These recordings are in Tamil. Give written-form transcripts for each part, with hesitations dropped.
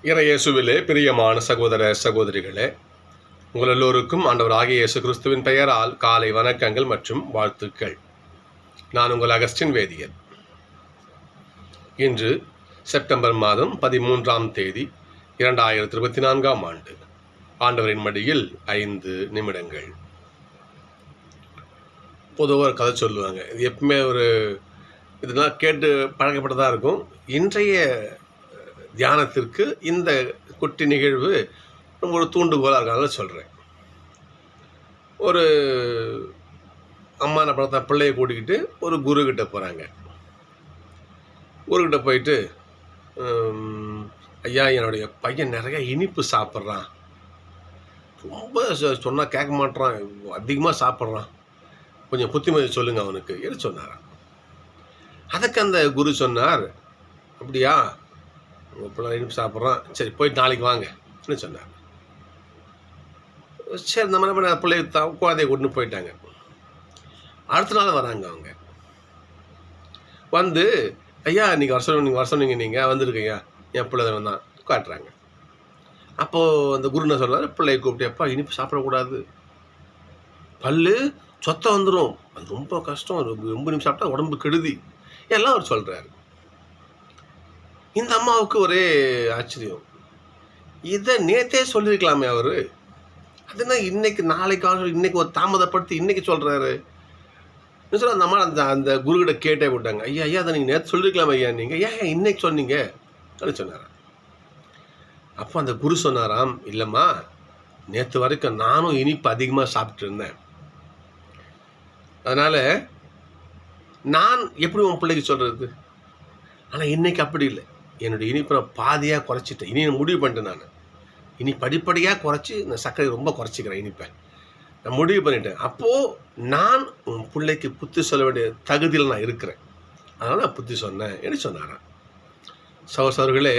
இயேசுவிலே பிரியமான சகோதர சகோதரிகளே, உங்கள் எல்லோருக்கும் ஆண்டவராகிய இயேசு கிறிஸ்துவின் பெயரால் காலை வணக்கங்கள் மற்றும் வாழ்த்துக்கள். நான் உங்கள் அகஸ்டின் வேதியன். இன்று செப்டம்பர் மாதம் 13ஆம் தேதி 2024ஆம் ஆண்டு. ஆண்டவரின் மடியில் 5 நிமிடங்கள். பொதுவாக ஒரு கதை சொல்லுவாங்க. இது எப்பவுமே இதெல்லாம் கேட்டு பழக்கப்பட்டதாக இருக்கும். இன்றைய தியானத்திற்கு இந்த குட்டி நிகழ்வு ஒரு தூண்டுகோலாக இருக்கிறதால சொல்கிறேன். ஒரு அம்மா என்ன பண்ண பிள்ளையை கூட்டிக்கிட்டு ஒரு குருக்கிட்ட போகிறாங்க. குருக்கிட்ட போயிட்டு, ஐயா, என்னுடைய பையன் நிறைய இனிப்பு சாப்பிட்றான், ரொம்ப சொன்னால் கேட்க மாட்டான், அதிகமாக சாப்பிட்றான், கொஞ்சம் புத்திமதி சொல்லுங்கள் அவனுக்கு என்று சொன்னாராம். அதுக்கு அந்த குரு சொன்னார், அப்படியா, உங்கள் பிள்ளை இனிப்பு சாப்பிட்றான், சரி போயிட்டு நாளைக்கு வாங்கன்னு சொன்னார். சரி, இந்த மாதிரி பிள்ளைய குழந்தைய கூட்டின்னு போயிட்டாங்க. அடுத்த நாள் வராங்க. அவங்க வந்து, ஐயா நீங்கள் வர சொன்னீங்க நீங்கள் வந்திருக்கீங்க, என் பிள்ளை தான் காட்டுறாங்க. அப்போது அந்த குரு என்ன சொல்கிறார், பிள்ளையை கூப்பிட்டு, எப்பா இனிப்பு சாப்பிடக்கூடாது, பல்லு சொத்தை வந்துடும், அது ரொம்ப கஷ்டம், ரொம்ப இனிப்பு சாப்பிட்டா உடம்பு கெடுதி எல்லாம் அவர் சொல்கிறாரு. இந்த அம்மாவுக்கு ஒரே ஆச்சரியம். இதை நேற்றே சொல்லியிருக்கலாமே அவர், அதுனா இன்னைக்கு நாளைக்காக இன்னைக்கு ஒரு தாமதப்படுத்தி இன்னைக்கு சொல்கிறாரு சொல்ல. அந்த அம்மா அந்த குருக்கிட்ட கேட்டே விட்டாங்க, ஐயா ஐயா அதை நீங்கள் நேற்று சொல்லியிருக்கலாமே ஐயா, நீங்கள் ஏன் இன்னைக்கு சொன்னீங்க அப்படின்னு சொன்னாராம். அப்போ அந்த குரு சொன்னாராம், இல்லைம்மா, நேற்று வரைக்கும் நானும் இனிப்பு அதிகமாக சாப்பிட்டு இருந்தேன், அதனால் நான் எப்படி உன் பிள்ளைக்கு சொல்கிறது, ஆனால் இன்றைக்கி அப்படி இல்லை, என்னுடைய இனிப்பை நான் பாதியாக குறைச்சிட்டேன், இனி நான் முடிவு பண்ணிட்டேன், நான் இனி படிப்படியாக குறைச்சி நான் சர்க்கரை ரொம்ப குறைச்சிக்கிறேன், இனிப்பை நான் முடிவு பண்ணிட்டேன். அப்போது நான் உன் பிள்ளைக்கு புத்தி சொல்ல வேண்டிய தகுதியில் நான் இருக்கிறேன், அதனால் நான் புத்தி சொன்னேன் என்று சொன்னாரான். சகோதரர்களே,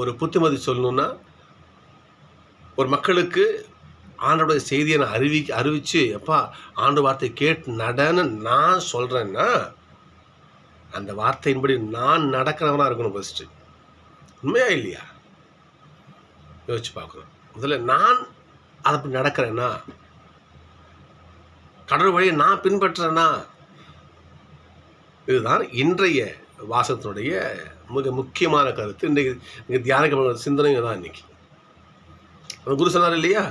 ஒரு புத்திமதி சொல்லணுன்னா ஒரு மக்களுக்கு ஆண்டோடைய செய்தியை நான் அறிவித்து எப்பா ஆண்டு வார்த்தையை கேட்டு நடன்னு நான் சொல்கிறேன்னா அந்த வார்த்தையின்படி நான் நடக்கிறவனாக இருக்கணும். ஃபஸ்ட்டு உண்மையா இல்லையா யோசிச்சு பார்க்கணும். முதல்ல நான் அதை அப்படி நடக்கிறேன்னா, கடவுள் வழியை நான் பின்பற்றுறேன்னா, இதுதான் இன்றைய வாசகத்தினுடைய மிக முக்கியமான கருத்து. இன்றைக்கு தியானிக்க சிந்தனைங்க தான். இன்னைக்கு அந்த குரு சொன்னார் இல்லையா,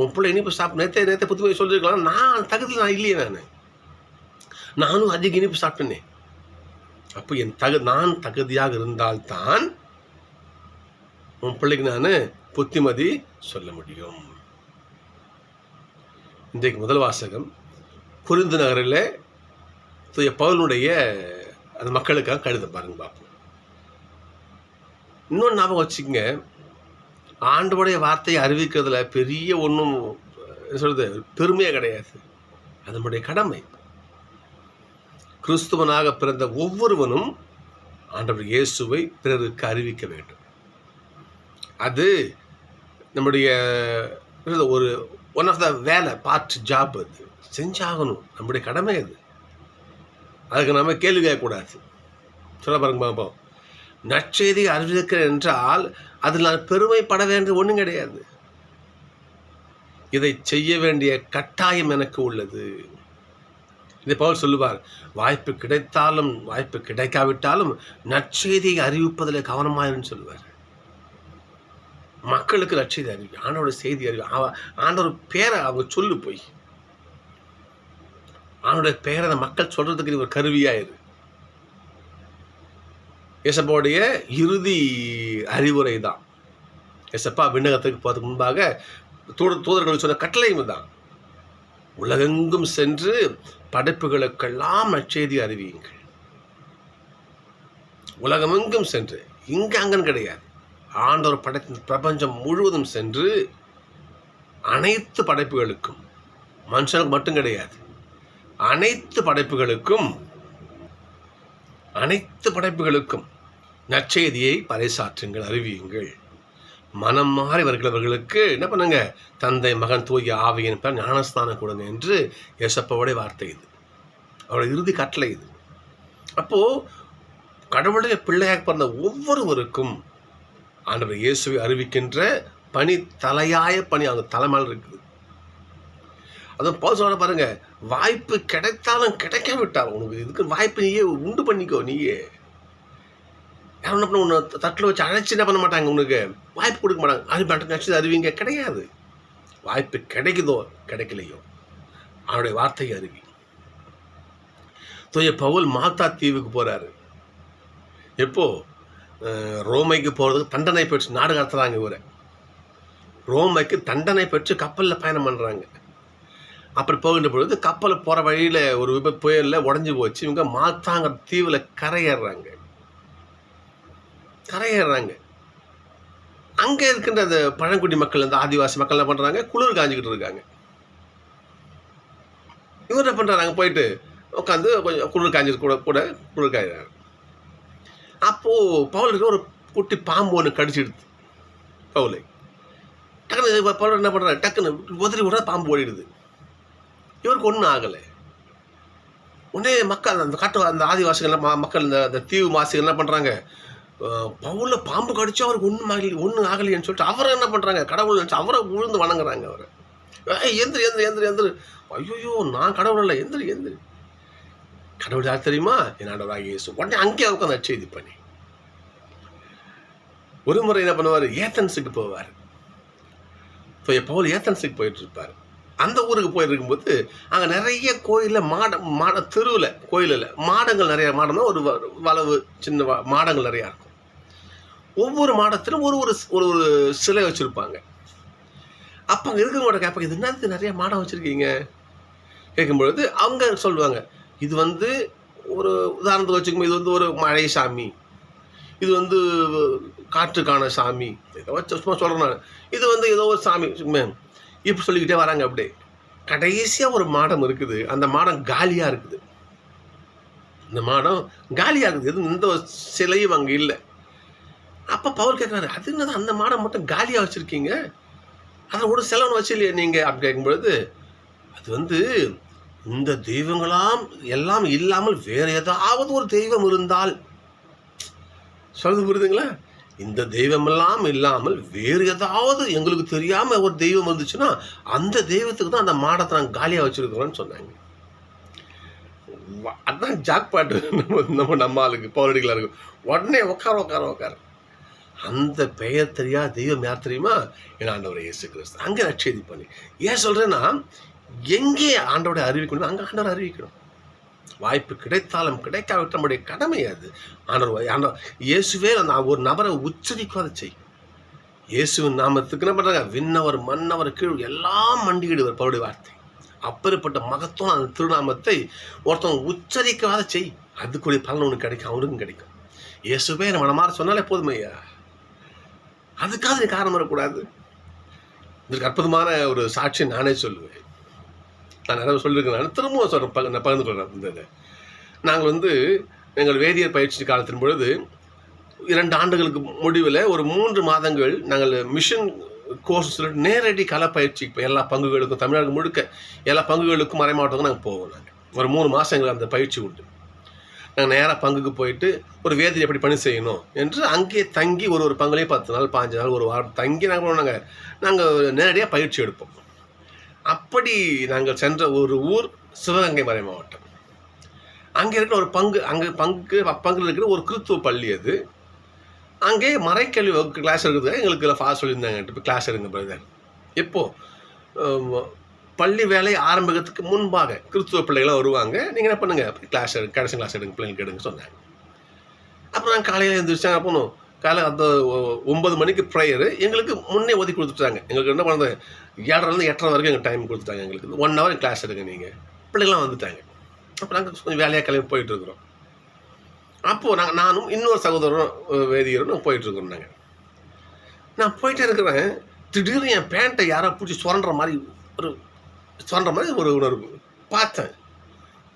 உன் பிள்ளை இனிப்பு சாப்பிட்டு நேற்று புத்துமை சொல்லியிருக்கலாம், நான் தகுதியில் நான் இல்லையே, நானும் அதிக இனிப்பு சாப்பிட்டேனே. அப்போ நான் தகுதியாக இருந்தால்தான் உன் பிள்ளைக்கு நான் புத்திமதி சொல்ல முடியும். இன்றைக்கு முதல் வாசகம் கொரிந்து நகரில் தூய பவுலுடைய அந்த மக்களுக்காக கடிதம் பாருங்க பார்ப்போம். இன்னொன்று ஞாபகம் வச்சுக்கங்க, ஆண்டவருடைய வார்த்தையை அறிவிக்கிறதுல பெரிய ஒன்றும் சொல்றது பெருமையே கிடையாது, அது நம்முடைய கடமை. கிறிஸ்துவனாக பிறந்த ஒவ்வொருவனும் ஆண்டவர் இயேசுவை பிறருக்கு அறிவிக்க வேண்டும். அது நம்முடைய ஒரு ஒன் ஆஃப் த வேலை, பார்ட் ஜாப், அது செஞ்சாகணும், நம்முடைய கடமை அது. அதுக்கு நம்ம கேள்வி கேட்கக்கூடாது. சொல்ல பாருங்க பாப்போம், நற்செய்தி அறிவிக்கிறேன் என்றால் அதில் நான் பெருமைப்பட வேண்டிய ஒன்றும் கிடையாது, இதை செய்ய வேண்டிய கட்டாயம் எனக்கு உள்ளது. இதை பவுல் சொல்லுவார், வாய்ப்பு கிடைத்தாலும் வாய்ப்பு கிடைக்காவிட்டாலும் நற்செய்தியை அறிவிப்பதில் கவனமாயிருன்னு சொல்லுவார். மக்களுக்கு நற்செய்தி அறிவி, ஆண்டோட செய்தி அறிவி, ஆண்டோட பேரை அவங்க சொல்லு, போய் ஆண்டோட பேரை அந்த மக்கள் சொல்றதுக்கு ஒரு கருவியாயிரு. ஏசப்பாவுடைய இறுதி அறிவுரை தான். ஏசப்பா விண்ணகத்துக்கு போகிறதுக்கு முன்பாக தூதர்கள் சொன்ன கட்டளையும் தான், உலகெங்கும் சென்று படைப்புகளுக்கெல்லாம் நற்செய்தி அறிவியுங்கள். உலகமெங்கும் சென்று, இங்கே அங்கன்னு கிடையாது, ஆண்டவர் படைத்த பிரபஞ்சம் முழுவதும் சென்று அனைத்து படைப்புகளுக்கும், மனுஷனுக்கு மட்டும் கிடையாது, அனைத்து படைப்புகளுக்கும் நற்செய்தியை பறைசாற்றுங்கள், அறிவியுங்கள். மனம் மாறி வருகிறவர்களுக்கு என்ன பண்ணுங்க, தந்தை மகன் தூய ஆவியின் பேர் ஞானஸ்தானம் கொடுங்க என்று ஏசப்பாவுடைய வார்த்தை. இது அவருடைய இறுதி கட்டளை. இது அப்போது கடவுளுடைய பிள்ளையாக பிறந்த ஒவ்வொருவருக்கும் ஆண்டவர் இயேசுவை அறிவிக்கின்ற பணி, தலையாய பணி அவங்க தலைமையில் இருக்குது. அதுவும் பவுல் சொல்ல பாருங்க, வாய்ப்பு கிடைத்தாலும் கிடைக்காவிட்டாலும் உனக்கு இதுக்கு வாய்ப்பு நீயே உண்டு பண்ணிக்கோ. நீயே யாரும் என்ன பண்ண, உன்னை தட்டில் வச்சு அழைச்சி என்ன பண்ண மாட்டாங்க, உனக்கு வாய்ப்பு கொடுக்க மாட்டாங்க. அறிவிட்டு அறிவிங்க கிடையாது. வாய்ப்பு கிடைக்குதோ கிடைக்கலையோ அவனுடைய வார்த்தையை அறிவி. தூய பவுல் மால்தா தீவுக்கு போகிறாரு. எப்போ ரோமைக்கு போகிறதுக்கு தண்டனை பெற்று நாடு கடத்துறாங்க. இவரை ரோமைக்கு தண்டனை பெற்று கப்பலில் பயணம் பண்ணுறாங்க. அப்புறம் போகின்ற பொழுது கப்பல் போகிற வழியில் ஒரு விபத்து புயலில் உடஞ்சி போச்சு. இவங்க மால்தாங்கிற தீவில் கரையேறாங்க. அங்கே இருக்கின்ற அந்த பழங்குடி மக்கள், அந்த ஆதிவாசி மக்கள் என்ன பண்ணுறாங்க, குளிர் காஞ்சிக்கிட்டு இருக்காங்க. இவர் என்ன பண்ணுறாங்க, அங்கே போயிட்டு உட்காந்து கொஞ்சம் குளிர் காஞ்சி கூட குளிர் காய்கிறாங்க. அப்போது பவுலுக்கு ஒரு குட்டி பாம்பு ஒன்று கடிச்சிடுது பவுலை. டக்குன்னு பவுல் என்ன பண்ணுறாங்க, டக்குன்னு உதறி விட பாம்பு ஓடிடுது. இவருக்கு ஒன்றும் ஆகலை. உடனே மக்கள், அந்த அந்த ஆதிவாசிகள் மக்கள், இந்த தீவு வாசிகள் என்ன பண்ணுறாங்க, பவுலில் பாம்பு கடிச்சு அவருக்கு ஒன்றும் ஆகலைன்னு சொல்லிட்டு அவரை என்ன பண்ணுறாங்க, கடவுள் நினச்சி அவரை விழுந்து வணங்குறாங்க. அவரை எந்திரி, ஐயோ நான் கடவுள் இல்லை, எந்திரி. கடவுள் யார் தெரியுமா, என் ஆண்டவராகிய இயேசு. உடனே அங்கேயே உட்காந்து நற்செய்தி பண்ணி ஒரு முறை என்ன பண்ணுவார், ஏத்தன்ஸுக்கு போவார். பவுல் ஏத்தன்ஸுக்கு போயிட்டு இருப்பார். அந்த ஊருக்கு போயிருக்கும்போது அங்கே நிறைய கோயிலில் மாட தெருவில், கோயிலில் மாடங்கள் நிறையா, மாடம்னா ஒரு வளவு சின்ன மாடங்கள் நிறையா இருக்கும். ஒவ்வொரு மாடத்திலும் ஒரு சிலை வச்சுருப்பாங்க. அப்போ அங்கே இருக்கிறவங்க கேட்பாங்க, இது என்னது நிறைய மாடம் வச்சுருக்கீங்க கேட்கும்பொழுது அவங்க சொல்லுவாங்க, இது ஒரு உதாரணத்துக்கு வச்சுக்கோங்க, இது ஒரு மழை சாமி, இது காற்றுக்கான சாமி, இதை வச்சு சும்மா சொல்கிறேன் நான், இது ஏதோ ஒரு சாமி இப்படி சொல்லிக்கிட்டே வராங்க. அப்படியே கடைசியாக ஒரு மாடம் இருக்குது. அந்த மாடம் காலியாக இருக்குது. எதுவும் எந்த சிலையும் அங்கே இல்லை. அப்போ பவுல் கேட்குறாரு, அது என்னது அந்த மாடம் மட்டும் காலியாக வச்சுருக்கீங்க, அதில் ஒரு செலவுன்னு வச்சு இல்லையா நீங்கள் அப்படி கேட்கும்பொழுது, அது இந்த தெய்வங்களாம் எல்லாம் இல்லாமல் வேறு ஏதாவது ஒரு தெய்வம் இருந்தால், சொல்றது புரியுதுங்களா, இந்த தெய்வமெல்லாம் இல்லாமல் வேறு ஏதாவது எங்களுக்கு தெரியாமல் ஒரு தெய்வம் இருந்துச்சுன்னா அந்த தெய்வத்துக்கு தான் அந்த மாடத்தை நாங்கள் காலியாக வச்சுருக்கிறோன்னு சொன்னாங்க. அதுதான் ஜாக்பாட்டு. நம்ம ஆளுக்கு பௌரடிகளாக இருக்கும். உடனே உட்கார அந்த பெயர் தெரியாத தெய்வம் யார் தெரியுமா, என் ஆண்டவர் இயேசு கிறிஸ்து. அங்கே நற்செய்தி பண்ணி ஏன் சொல்கிறேன்னா, எங்கே ஆண்டவரை அறிவிக்கணும் அங்கே ஆண்டவரை அறிவிக்கணும். வாய்ப்பு கிடைத்தாலும் கிடைக்காவிட்ட நம்முடைய கடமை அது. ஆண்டவர் இயேசுவே ஒரு நபரை உச்சரிக்காத செய். இயேசுவின் நாமத்துக்கு என்ன பண்ணுறாங்க, விண்ணவர் மன்னவர் கீழ் எல்லாம் மண்டியிடுவர் பவுலுடைய வார்த்தை. அப்பேற்பட்ட மகத்துவம் அந்த திருநாமத்தை ஒருத்தவங்க உச்சரிக்காத செய். அதுக்குரிய பலன் உனக்கு கிடைக்கும், அவனுக்கும் கிடைக்கும். இயேசுவே நம்ம மனமாற சொன்னாலே போதுமையா, அதுக்காக நீ காரணம் வரக்கூடாது. இதற்கு அற்புதமான ஒரு சாட்சி நானே சொல்லுவேன். நான் நிறைய சொல்லியிருக்கேன், திரும்பவும் சொல்கிறேன், நான் பகிர்ந்து கொள்கிறேன். இந்த நாங்கள் எங்கள் வேதியியல் பயிற்சி காலத்தின் பொழுது 2 ஆண்டுகளுக்கு முடிவில் ஒரு 3 மாதங்கள் நாங்கள் மிஷன் கோர்ஸ் சொல்லிட்டு நேரடி கலை பயிற்சி இப்போ எல்லா பங்குகளுக்கும், தமிழ்நாடு முழுக்க எல்லா பங்குகளுக்கும் மறைமாவட்டத்துக்கும் நாங்கள் போவோம். நாங்கள் ஒரு 3 மாதங்கள் அந்த பயிற்சி உண்டு. நாங்கள் நேராக பங்குக்கு போயிட்டு ஒரு வேதியை எப்படி பணி செய்யணும் என்று அங்கேயே தங்கி ஒரு பங்குலேயும் 10 நாள் 15 நாள் ஒரு வாரம் தங்கி நாங்கள் நேரடியாக பயிற்சி எடுப்போம். அப்படி நாங்கள் சென்ற ஒரு ஊர் சிவகங்கை மறை மாவட்டம். அங்கே இருக்கிற ஒரு பங்கில் இருக்கிற ஒரு கிறித்துவ பள்ளி. அது அங்கே மறைக்கல்வி வகுப்பு கிளாஸ் எடுக்கிறதுக்காக எங்களுக்கு ஃபாஸ்ட் சொல்லியிருந்தாங்க, இப்போ கிளாஸ் எடுங்க பிரதர். எப்போது பள்ளி வேலை ஆரம்பிக்கிறதுக்கு முன்பாக கிறித்துவ பிள்ளைகளாம் வருவாங்க, நீங்கள் என்ன பண்ணுங்கள் கிளாஸ் கடைசி கிளாஸ் எடுங்க, பிள்ளைங்களுக்கு எடுங்க சொன்னாங்க. அப்புறம் நாங்கள் காலையில் எழுந்திரிச்சாங்க. போகணும் காலையில் அந்த 9 மணிக்கு ப்ரேயரு எங்களுக்கு முன்னே ஒதுக்கி கொடுத்துட்டாங்க. எங்களுக்கு என்ன பண்ணுறது 7:30 8:30 வரைக்கும் எங்கள் டைம் கொடுத்துட்டாங்க. எங்களுக்கு 1 hour கிளாஸ் எடுங்க நீங்கள். பிள்ளைகள்லாம் வந்துட்டாங்க. அப்போ நாங்கள் கொஞ்சம் வேலையாக கிளம்பி போயிட்டுருக்குறோம். அப்போது நானும் இன்னொரு சகோதரரும் வேதியரும் போயிட்டுருக்குறோம். நான் போயிட்டே இருக்கிறேன். திடீர்னு என் பேண்ட்டை யாரோ பிடிச்சி சுரண்ட மாதிரி ஒரு உணர்வு பார்த்தேன்.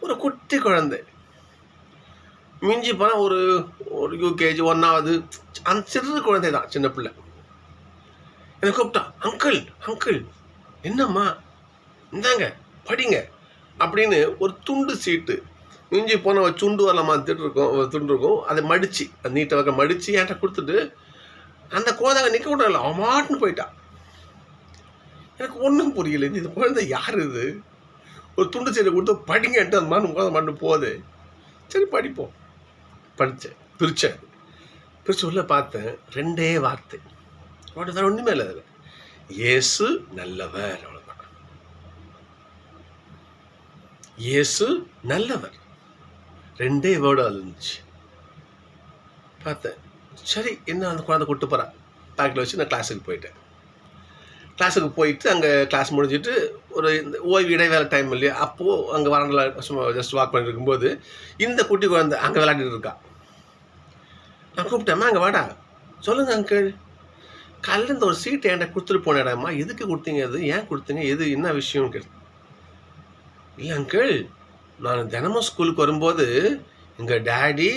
ஒரு குட்டி குழந்தை, மிஞ்சி போனால் ஒரு யூகேஜி 1வது, அந்த சிறு குழந்தை தான், சின்ன பிள்ளை. என்னை கூப்பிட்டா, அங்கிள் என்னம்மா இந்தாங்க படிங்க அப்படின்னு ஒரு துண்டு சீட்டு மிஞ்சி போனால் சுண்டு வரலாமா துண்டு இருக்கும், அதை மடித்து அது நீட்டை வகை மடித்து என்கிட்ட கொடுத்துட்டு அந்த குழந்தைங்க நிற்க கூட இல்லை, அவன் மாட்டுன்னு போயிட்டான். எனக்கு ஒன்றும் புரியல, இந்த குழந்தை யார் இது? ஒரு துண்டு சீரை கொடுத்து படிங்கன்ட்டு அந்த மாதிரி குழந்தை மட்டும் போகுது. சரி படிப்போம். படித்தேன், பிரித்து உள்ள பார்த்தேன், 2 வார்த்தை, வேறு ஒன்றுமே இல்லை அதில். இயேசு நல்லவர், அவ்வளோதான். இயேசு நல்லவர், 2 வேர்டு அது இருந்துச்சு. பார்த்தேன், சரி என்ன அந்த குழந்தை கூட்டு போகிறான், பேக்கில் வச்சு நான் கிளாஸுக்கு போயிட்டேன். கிளாஸுக்கு போயிட்டு அங்கே கிளாஸ் முடிஞ்சிட்டு ஒரு ஓய்வு இடைவேளை டைம் இல்லையா, அப்போது அங்கே வரண்டில் சும்மா ஜஸ்ட் வாக் பண்ணிட்டு இருக்கும்போது இந்த குட்டி குழந்தை அங்கே விளையாடிட்டு இருக்கா. நான் கூப்பிட்டேம்மா அங்கே வாடா. சொல்லுங்கள் அங்கிள், காலையில் இந்த ஒரு சீட்டை என்கிட்ட கொடுத்துட்டு போனேடாம்மா, எதுக்கு கொடுத்தீங்க, அது ஏன் கொடுத்தீங்க, எது என்ன விஷயம்னு கேட்டு. இல்லை அங்கிள், நான் தினமும் ஸ்கூலுக்கு வரும்போது எங்கள் டேடி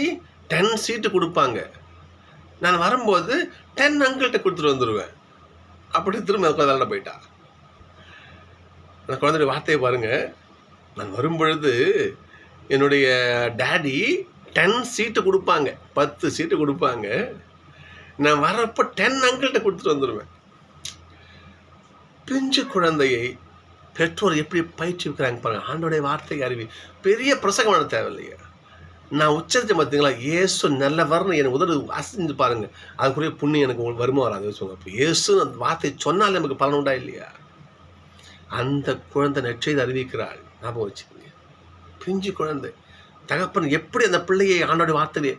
10 சீட்டு கொடுப்பாங்க, நான் வரும்போது 10 அங்கிள்கிட்ட கொடுத்துட்டு வந்துடுவேன். அப்படி திரும்ப அந்த குழந்தை போயிட்டா. அந்த குழந்தைய வார்த்தையை பாருங்கள், நான் வரும்பொழுது என்னுடைய டேடி 10 சீட்டு கொடுப்பாங்க, 10 சீட்டு கொடுப்பாங்க, நான் வரப்போ 10 அங்கிள்கிட்ட கொடுத்துட்டு வந்துடுவேன். பிஞ்சு குழந்தையை பெற்றோர் எப்படி பயிற்றுவிக்கிறாங்க பாருங்கள். ஆண்டோடைய வார்த்தை அறிவி, பெரிய பிரசங்கமான தேவையில்லையா. நான் உச்சரித்த பார்த்தீங்களா, இயேசு நல்லவர்னு எனக்கு உதவி அசைஞ்சு பாருங்கள், அதுக்குரிய புண்ணியம் எனக்கு வருமா வராது சொல்லுங்க. அப்போ இயேசு அந்த வார்த்தை சொன்னால் நமக்கு பலன் உண்டா இல்லையா? அந்த குழந்தை நற்செய்தி அறிவிக்கிறாள், ஞாபகம் வச்சுக்கோங்க. பிஞ்சு குழந்தை, தகப்பன் எப்படி அந்த பிள்ளையை ஆண்டோடைய வார்த்தையிலே,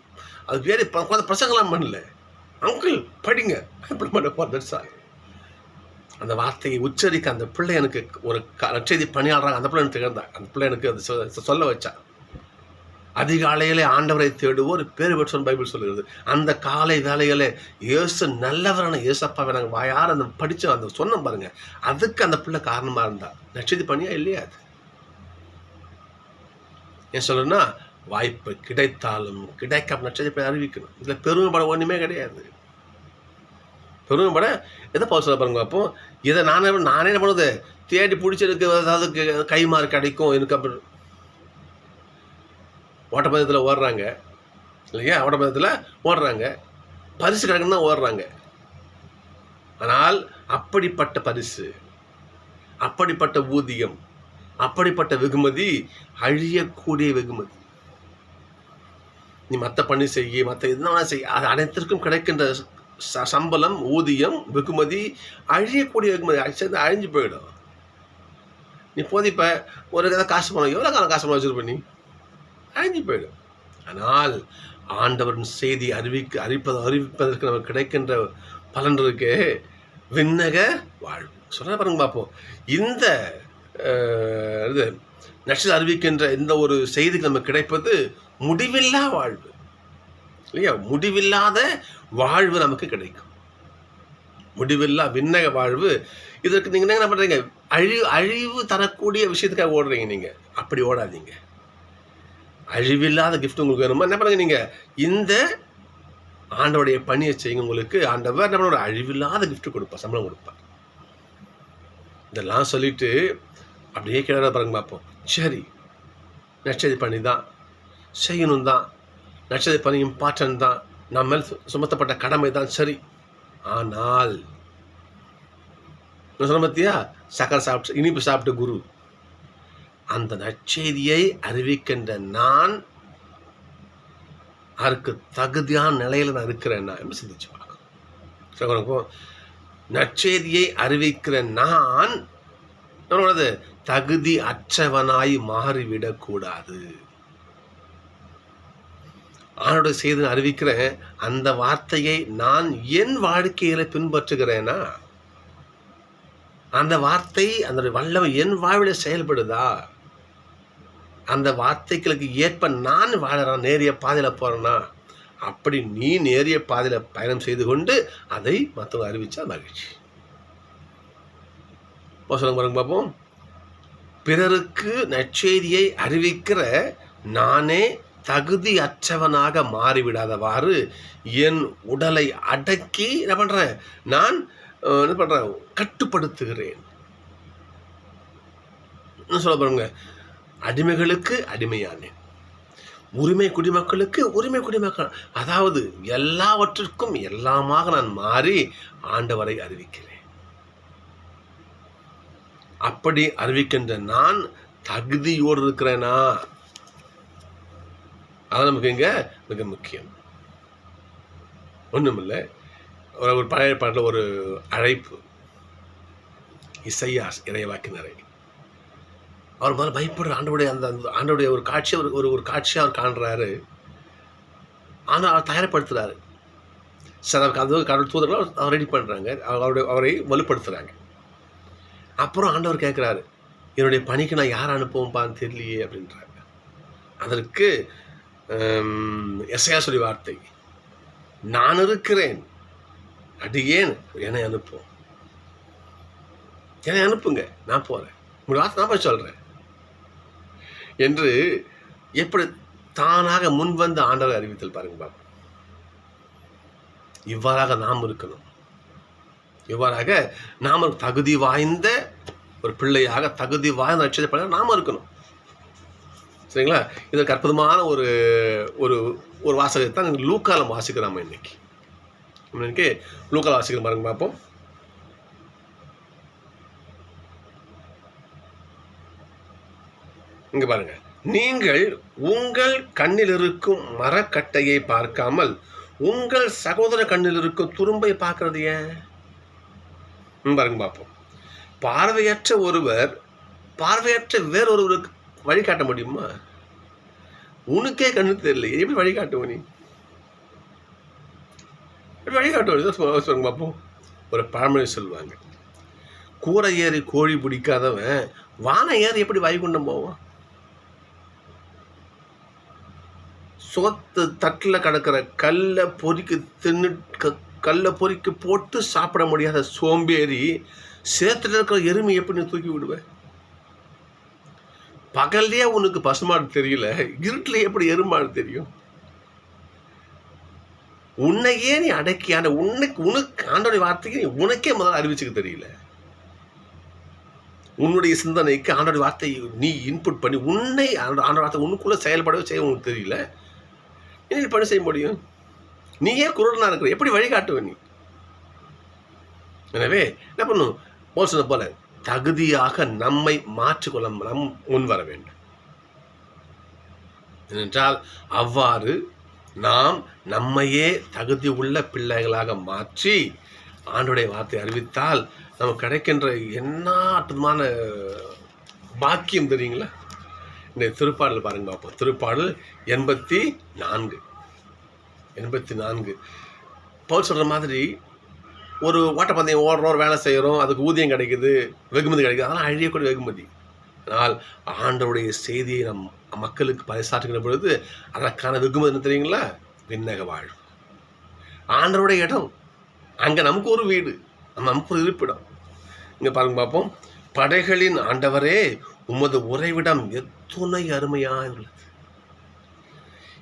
அது வேறு குழந்தை பிரசங்கலாம் பண்ணல, அங்கிள் படிங்க அப்படி பண்ண அந்த வார்த்தையை உச்சரிக்க அந்த பிள்ளை எனக்கு ஒரு நற்செய்தி பணியாளராக அந்த பிள்ளை எனக்கு திகழ்ந்தாள். அந்த பிள்ளை எனக்கு அது சொல்ல வச்சா. அதிகாலையிலே ஆண்டவரை தேடுவோர் பேர் பெற்றோர் பைபிள் சொல்லுகிறது. அந்த காலை வேலையிலே இயேசு நல்லவரான இயேசப்பாவை நாங்கள் வாயார் அந்த படித்து அந்த சொன்னோம் பாருங்க, அதுக்கு அந்த பிள்ளை காரணமாக இருந்தா. நற்செய்தி பணியா இல்லையா அது? ஏன் சொல்றேன்னா, வாய்ப்பு கிடைத்தாலும் கிடைக்காம நற்செய்தி பணி அறிவிக்கணும். இதில் பெருமைப்பட ஒன்றுமே கிடையாது. பெருமைப்பட எதை போக சொல்ல பாருங்க. அப்போ இதை நானே என்ன பண்ணுறது, தேடி பிடிச்சிருக்கு, அதாவது கைமாறு கிடைக்கும் எனக்கு அப்படி ஓட்டப்பந்தயத்தில் ஓடுறாங்க இல்லையா, ஓட்டப்பந்தயத்தில் ஓடுறாங்க, பரிசு கிடைக்குன்னு தான் ஓடுறாங்க. ஆனால் அப்படிப்பட்ட பரிசு, அப்படிப்பட்ட ஊதியம், அப்படிப்பட்ட வெகுமதி அழியக்கூடிய வெகுமதி. நீ மற்ற பணி செய்ய, மற்ற என்ன செய்ய, அது அனைத்திற்கும் கிடைக்கின்ற சம்பளம், ஊதியம், வெகுமதி அழியக்கூடிய வெகுமதி, சேர்ந்து அழிஞ்சு போயிடும். நீ போதிப்ப ஒரு ஏதாவது காசு பணம், எவ்வளோ காலம் காசு பணம் வச்சுருப்ப, நீ அழிஞ்சு போயிடும். ஆனால் ஆண்டவரின் செய்தி அறிவிப்பதற்கு நமக்கு கிடைக்கின்ற பலன் இருக்கு, விண்ணக வாழ்வு. சொல்ல பாருங்க பார்ப்போம். இந்த இது நட்சத்திர அறிவிக்கின்ற இந்த ஒரு செய்திக்கு நமக்கு கிடைப்பது முடிவில்லா வாழ்வு இல்லையா? முடிவில்லாத வாழ்வு நமக்கு கிடைக்கும், முடிவில்லா விண்ணக வாழ்வு. இதற்கு நீங்கள் என்ன பண்ணுறீங்க, அழிவு தரக்கூடிய விஷயத்துக்காக ஓடுறீங்க. நீங்கள் அப்படி ஓடாதீங்க. அழிவில்லாத கிஃப்ட் உங்களுக்கு வேணுமா, என்ன பண்ணுங்க, நீங்கள் இந்த ஆண்டவருடைய பணியை செய்யுங்க. உங்களுக்கு ஆண்டவர் என்ன பண்ணுவார், அழிவில்லாத கிஃப்ட் கொடுப்பார், சம்பளம் கொடுப்பார். இதெல்லாம் சொல்லிட்டு அப்படியே கிளற பாருங்க பார்ப்போம். சரி, நற்செய்தி பணி தான் செய்யணும் தான், நற்செய்தி பணி இம்பார்ட்டன்ட் தான், நம்ம மேல் சுமத்தப்பட்ட கடமை தான், சரி. ஆனால் சொன்ன பத்தியா, சக்கரை சாப்பிட்டு இனிப்பு சாப்பிட்டு குரு, அந்த நற்செய்தியை அறிவிக்கின்ற நான் அதற்கு தகுதியான நிலையில் நான் இருக்கிறேன்னா என்று சிந்திச்சு பார்க்கணும். நற்செய்தியை அறிவிக்கிற நான் என்னோடது தகுதி அற்றவனாய் மாறிவிடக்கூடாது. ஆண்டோட செய்தி அறிவிக்கிறேன், அந்த வார்த்தையை நான் என் வாழ்க்கையில பின்பற்றுகிறேனா, அந்த வார்த்தை அந்த வல்லமை என் வாழ்வில் செயல்படுதா, அந்த வார்த்தைகளுக்கு ஏற்ப நான் வாழறேன், நேரிய பாதையில் போகிறேன்னா, அப்படி நீ நேரிய பாதையில் பயணம் செய்து கொண்டு அதை மற்றவங்க அறிவித்தா மகிழ்ச்சி. சொல்லுங்க பாருங்க பார்ப்போம். பிறருக்கு நற்செய்தியை அறிவிக்கிற நானே தகுதி அற்றவனாக மாறிவிடாதவாறு என் உடலை அடக்கி என்ன பண்ணுறேன், நான் என்ன பண்ணுறேன், கட்டுப்படுத்துகிறேன். சொல்ல பாருங்க, அடிமைகளுக்கு அடிமையானேன். உரிமை குடிமக்களுக்கு உரிமை குடிமக்கள், அதாவது எல்லாவற்றிற்கும் எல்லாமாக நான் மாறி ஆண்டவரை அறிவிக்கிறேன். அப்படி அறிவிக்கின்ற நான் தகுதியோடு இருக்கிறேனா? அது நமக்கு இங்க மிக முக்கியம். ஒண்ணுமில்லை, ஒரு பழைய பாட்டில் ஒரு அழைப்பு. இசையாஸ் இறைவாக்கினரை அவர் மேலே பயப்படுற ஆண்டவுடைய அந்த ஆண்டவுடைய ஒரு காட்சியை ஒரு காட்சியாக அவர் காண்றாரு. ஆனால் அவர் தயார்படுத்துறாரு. சரி, அது கடவுள் தூதர்கள் அவர் ரெடி பண்ணுறாங்க, அவரை வலுப்படுத்துகிறாங்க. அப்புறம் ஆண்டவர் கேட்குறாரு, என்னுடைய பணிக்கு நான் யார் அனுப்புவோம்ப்பான்னு தெரியலையே அப்படின்றாங்க. அதற்கு எசையா சொல்லி வார்த்தை, நான் இருக்கிறேன், அடியேன் என்னை அனுப்பும், என்னை அனுப்புங்க, நான் போகிறேன், உங்களுடைய வார்த்தை நான் போய் சொல்கிறேன் என்று எப்படி தானாக முன்வந்து ஆண்டவர் அறிவித்தல் பாருங்க பாப்பா. இவ்வாறாக நாம் இருக்கணும். இவ்வாறாக நாம் தகுதி வாய்ந்த ஒரு பிள்ளையாக, தகுதி வாய்ந்த நட்சத்திர நாம இருக்கணும். சரிங்களா? இதற்கு அற்புதமான ஒரு ஒரு ஒரு வாசகத்தை தான் லூக்கால வாசிக்கிறோம். இன்னைக்கு லூக்கால வாசிக்கிறோம் பாருங்க பார்ப்போம். இங்க பாருங்க, நீங்கள் உங்கள் கண்ணில் இருக்கும் மரக்கட்டையை பார்க்காமல் உங்கள் சகோதர கண்ணில் இருக்கும் துரும்பை பார்க்கறது ஏன்? பாருங்க பார்ப்போம். பார்வையற்ற ஒருவர் பார்வையற்ற வேறொருவருக்கு வழிகாட்ட முடியுமா? உனக்கே கண்ணு தெரியல, எப்படி வழிகாட்டுவோம்? நீ எப்படி வழிகாட்டுவோம் பார்ப்போம். ஒரு பழமொழி சொல்லுவாங்க, கூரை ஏறி கோழி பிடிக்காதவன் வானை ஏறி எப்படி வைகுண்டம் போவான்? சோத்து தட்டில் கிடக்கிற கல்லை பொறிக்கு போட்டு சாப்பிட முடியாத சோம்பேறி சேத்துல இருக்கிற எருமை எப்படி நீ தூக்கி விடுவேன்? பகல்லையே உனக்கு பசுமாடு தெரியல, இருட்டுல எப்படி எருமாடு தெரியும்? உன்னையே நீ அடக்கியான உனக்கு ஆண்டோடைய வார்த்தைக்கு உனக்கே முதல்ல அறிவிச்சுக்க தெரியல. உன்னுடைய சிந்தனைக்கு ஆண்டோடைய வார்த்தை நீ இன்புட் பண்ணி உன்னை ஆண்டோட வார்த்தை உனக்குள்ள செயல்படவே செய்ய உனக்கு தெரியல. என்ன பண்ண செய்ய முடியும்? நீயே குருடனா இருக்கிற, எப்படி வழிகாட்டுவ நீ? எனவே என்ன பண்ணும்? சொன்ன போல தகுதியாக நம்மை மாற்றிக்கொள்ள நம் முன் வர வேண்டும். ஏனென்றால் அவ்வாறு நாம் நம்மையே தகுதி உள்ள பிள்ளைகளாக மாற்றி ஆண்டோடைய வார்த்தை அறிவித்தால் நமக்கு கிடைக்கின்ற என்ன அற்புதமான பாக்கியம் தெரியுங்களா? இந்த திருப்பாடல் பாருங்க பார்ப்போம். திருப்பாடல் 84 பவுல் சொல்கிற மாதிரி ஒரு ஓட்டப்பந்தயம் ஓடுறோம், வேலை செய்கிறோம், அதுக்கு ஊதியம் கிடைக்குது, வெகுமதி கிடைக்குது, அதெல்லாம் அழியக்கூடிய வெகுமதி. ஆனால் ஆண்டவருடைய செய்தியை நம் மக்களுக்கு பறைசாற்றுகிற பொழுது அதற்கான வெகுமதி என்ன தெரியுங்களா? விண்ணக வாழ்வு. ஆண்டவருடைய இடம், அங்கே நமக்கு ஒரு வீடு, நமக்கு ஒரு இருப்பிடம். இங்கே பாருங்க பார்ப்போம். படைகளின் ஆண்டவரே, உமது உறைவிடம் எத்துணை அருமையாக உள்ளது.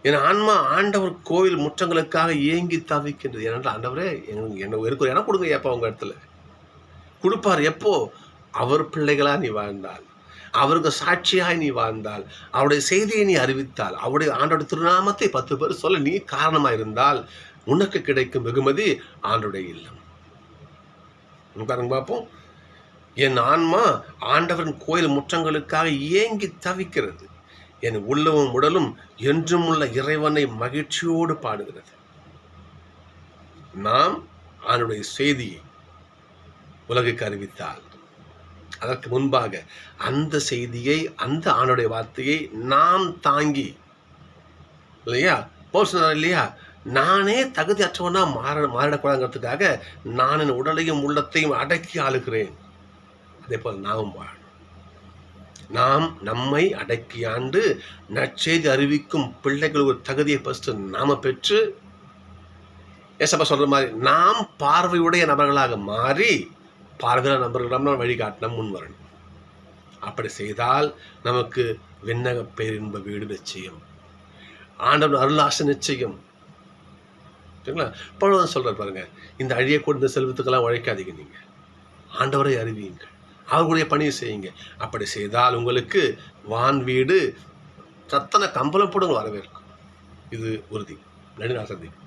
என் ஆன்மா ஆண்டவர் கோவில் முற்றங்களுக்காக ஏங்கி தவிக்கின்றது. ஏனென்றால் ஆண்டவரே என்ன இருக்கிற இடம் கொடுங்க எப்போ உங்கள் இடத்துல கொடுப்பார். எப்போ? அவர் பிள்ளைகளாக நீ வாழ்ந்தால், அவருக்கு சாட்சியாய் நீ வாழ்ந்தால், அவருடைய செய்தியை நீ அறிவித்தால், அவருடைய ஆண்டோட திருநாமத்தை 10 பேர் சொல்ல நீ காரணமாக இருந்தால் உனக்கு கிடைக்கும் வெகுமதி ஆண்டோடைய இல்லம். பாருங்க பார்ப்போம். என் ஆன்மா ஆண்டவரின் கோயில் முற்றங்களுக்காக ஏங்கி தவிக்கிறது, என் உள்ளமும் உடலும் என்றும் உள்ள இறைவனை மகிழ்ச்சியோடு பாடுகிறது. நாம் அவனுடைய செய்தியை உலகுக்கு அறிவித்தால் அதற்கு முன்பாக அந்த செய்தியை, அந்த ஆணுடைய வார்த்தையை நாம் தாங்கி, இல்லையா போல்சனார் இல்லையா, நானே தகுதி அற்றவனா மாறிடக்கூடாதுங்கிறதுக்காக நான் என் உடலையும் உள்ளத்தையும் அடக்கி ஆளுகிறேன். அதே போல் நாமும் வாழணும். நாம் நம்மை அடக்கி ஆண்டு நற்செய்தி அறிவிக்கும் பிள்ளைகள் ஒரு தகுதியை ஃபஸ்ட்டு நாம பெற்று, ஏசப்பா சொல்ற மாதிரி நாம் பார்வையுடைய நபர்களாக மாறி பார்வையான நபர்களிடம் வழிகாட்டின முன் வரணும். அப்படி செய்தால் நமக்கு விண்ணக பேரின்ப வீடு நிச்சயம், ஆண்டவன் அருளாசை நிச்சயம். சரிங்களா? பழுவன் சொல்றார் பாருங்க, இந்த அழியக்கூடிய இந்த செல்வத்துக்கெல்லாம் உழைக்காதீங்க, நீங்க ஆண்டவரை அறிவியுங்கள், அவர்களுடைய பணியை செய்யுங்க. அப்படி செய்தால் உங்களுக்கு வான் வீடு ரத்தன கம்பளம் போடுங்க வரவேற்கும். இது உறுதி. நன்றி, நான் சந்திப்பேன்.